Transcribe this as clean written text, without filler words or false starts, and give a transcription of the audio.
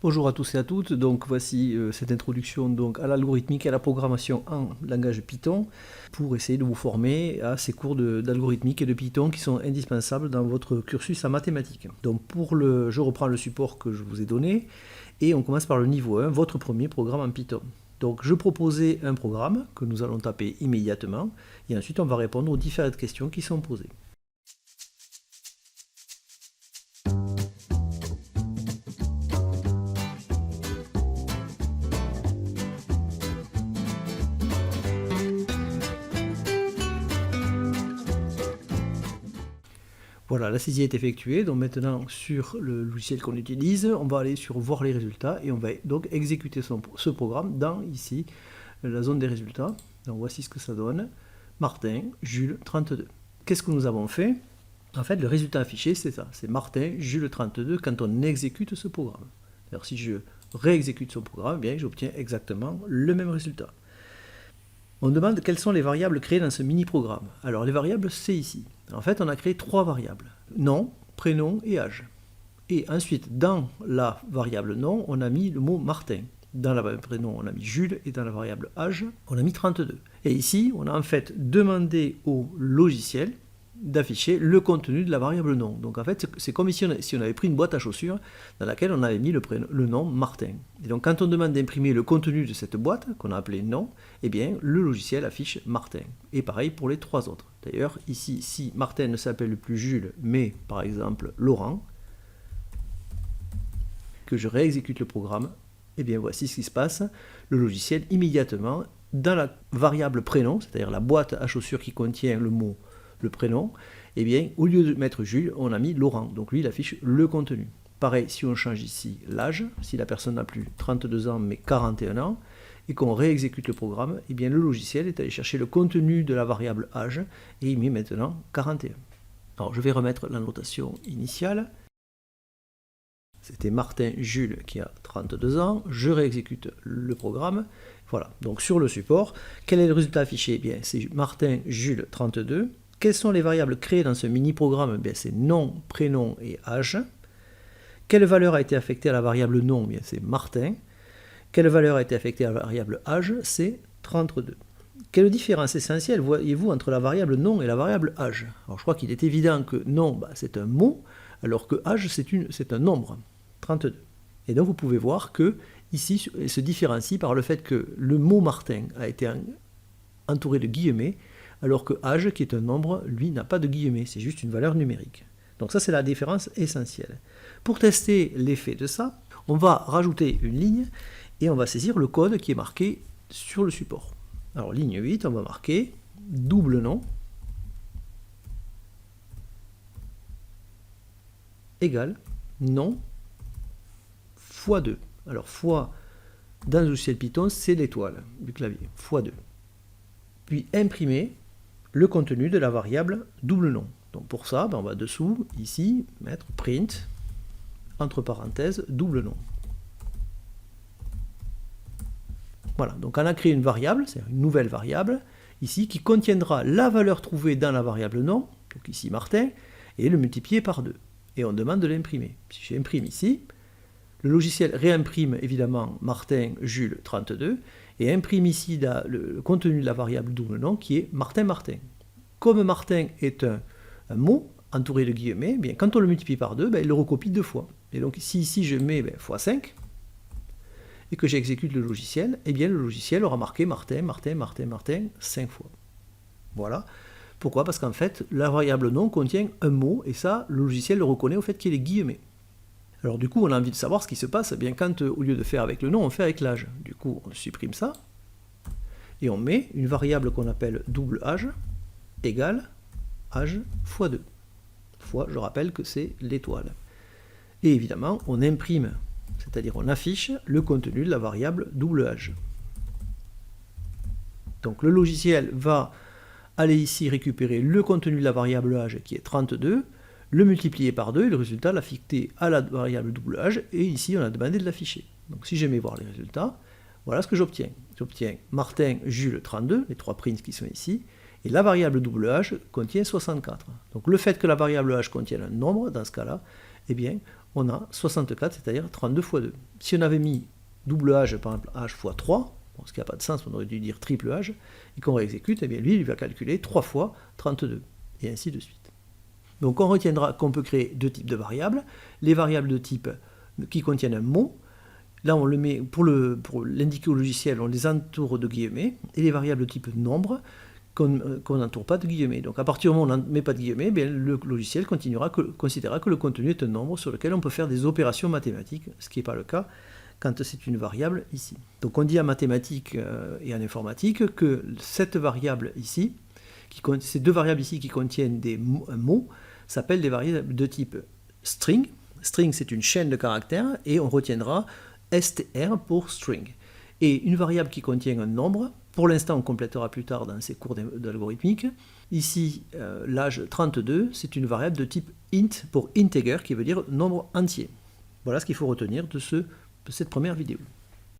Bonjour à tous et à toutes, donc voici cette introduction donc, à l'algorithmique et à la programmation en langage Python pour essayer de vous former à ces cours d'algorithmique et de Python qui sont indispensables dans votre cursus en mathématiques. Donc je reprends le support que je vous ai donné et on commence par le niveau 1, votre premier programme en Python. Donc je proposais un programme que nous allons taper immédiatement et ensuite on va répondre aux différentes questions qui sont posées. Voilà, la saisie est effectuée, donc maintenant sur le logiciel qu'on utilise, on va aller sur voir les résultats et on va donc exécuter ce programme dans ici la zone des résultats. Donc voici ce que ça donne. Martin, Jules, 32. Qu'est-ce que nous avons fait? En fait, le résultat affiché, c'est ça, c'est Martin, Jules, 32 quand on exécute ce programme. Alors si je réexécute ce programme, eh bien j'obtiens exactement le même résultat. On demande quelles sont les variables créées dans ce mini-programme. Alors les variables, c'est ici. En fait, on a créé trois variables. Nom, prénom et âge. Et ensuite, dans la variable nom, on a mis le mot Martin. Dans la variable prénom, on a mis Jules. Et dans la variable âge, on a mis 32. Et ici, on a en fait demandé au logiciel d'afficher le contenu de la variable nom. Donc en fait, c'est comme si on avait pris une boîte à chaussures dans laquelle on avait mis le nom Martin. Et donc quand on demande d'imprimer le contenu de cette boîte, qu'on a appelé nom, eh bien le logiciel affiche Martin. Et pareil pour les trois autres. D'ailleurs, ici, si Martin ne s'appelle plus Jules, mais par exemple Laurent, que je réexécute le programme, eh bien voici ce qui se passe. Le logiciel, immédiatement, dans la variable prénom, c'est-à-dire la boîte à chaussures qui contient le prénom, eh bien, au lieu de mettre Jules, on a mis Laurent. Donc lui, il affiche le contenu. Pareil, si on change ici l'âge, si la personne n'a plus 32 ans mais 41 ans, et qu'on réexécute le programme, eh bien, le logiciel est allé chercher le contenu de la variable âge, et il met maintenant 41. Alors, je vais remettre la notation initiale. C'était Martin Jules qui a 32 ans. Je réexécute le programme. Voilà, donc sur le support, quel est le résultat affiché? Eh bien, c'est Martin Jules 32. Quelles sont les variables créées dans ce mini-programme? C'est nom, prénom et âge. Quelle valeur a été affectée à la variable nom? C'est Martin. Quelle valeur a été affectée à la variable âge? C'est 32. Quelle différence essentielle voyez-vous entre la variable nom et la variable âge? Alors je crois qu'il est évident que nom, c'est un mot, alors que âge, c'est un nombre, 32. Et donc vous pouvez voir que ici, il se différencie par le fait que le mot Martin a été entouré de guillemets, alors que âge, qui est un nombre, lui, n'a pas de guillemets, c'est juste une valeur numérique. Donc ça, c'est la différence essentielle. Pour tester l'effet de ça, on va rajouter une ligne et on va saisir le code qui est marqué sur le support. Alors, ligne 8, on va marquer double nom égale nom fois 2. Alors, fois, dans le logiciel Python, c'est l'étoile du clavier, fois 2. Puis imprimer le contenu de la variable double nom. Donc pour ça, on va dessous, ici, mettre print, entre parenthèses, double nom. Voilà, donc on a créé une variable, c'est une nouvelle variable, ici, qui contiendra la valeur trouvée dans la variable nom, donc ici Martin, et le multiplier par 2. Et on demande de l'imprimer. Si j'imprime ici, le logiciel réimprime évidemment Martin Jules 32, et imprime ici le contenu de la variable double nom qui est Martin Martin. Comme Martin est un mot entouré de guillemets, eh bien, quand on le multiplie par 2, il le recopie 2 fois. Et donc ici je mets fois 5 et que j'exécute le logiciel, eh bien le logiciel aura marqué Martin, Martin, Martin, Martin 5 fois. Voilà. Pourquoi? Parce qu'en fait, la variable nom contient un mot et ça, le logiciel le reconnaît au fait qu'il y ait les guillemets. Alors du coup, on a envie de savoir ce qui se passe, eh bien quand au lieu de faire avec le nom, on fait avec l'âge. Du coup, on supprime ça, et on met une variable qu'on appelle double âge, égale âge fois 2. Fois, je rappelle que c'est l'étoile. Et évidemment, on imprime, c'est-à-dire on affiche le contenu de la variable double âge. Donc le logiciel va aller ici récupérer le contenu de la variable âge qui est 32, le multiplier par 2 et le résultat l'affecter à la variable double âge, et ici on a demandé de l'afficher. Donc si j'aimais voir les résultats, voilà ce que j'obtiens. J'obtiens Martin, Jules 32, les trois prints qui sont ici, et la variable double âge contient 64. Donc le fait que la variable âge contienne un nombre, dans ce cas-là, eh bien, on a 64, c'est-à-dire 32 fois 2. Si on avait mis double âge, par exemple âge fois 3, ce qui n'a pas de sens, on aurait dû dire triple âge, et qu'on réexécute, eh bien lui, il va calculer 3 fois 32, et ainsi de suite. Donc on retiendra qu'on peut créer deux types de variables. Les variables de type qui contiennent un mot, là on le met, pour l'indiquer au logiciel, on les entoure de guillemets, et les variables de type nombre, qu'on n'entoure pas de guillemets. Donc à partir du moment où on ne met pas de guillemets, bien, le logiciel considérera que le contenu est un nombre sur lequel on peut faire des opérations mathématiques, ce qui n'est pas le cas quand c'est une variable ici. Donc on dit en mathématiques et en informatique que cette variable ici, ces deux variables ici qui contiennent un mot, s'appellent des variables de type string. String, c'est une chaîne de caractères, et on retiendra str pour string. Et une variable qui contient un nombre, pour l'instant on complétera plus tard dans ces cours d'algorithmique. Ici, l'âge 32, c'est une variable de type int pour integer, qui veut dire nombre entier. Voilà ce qu'il faut retenir de cette première vidéo.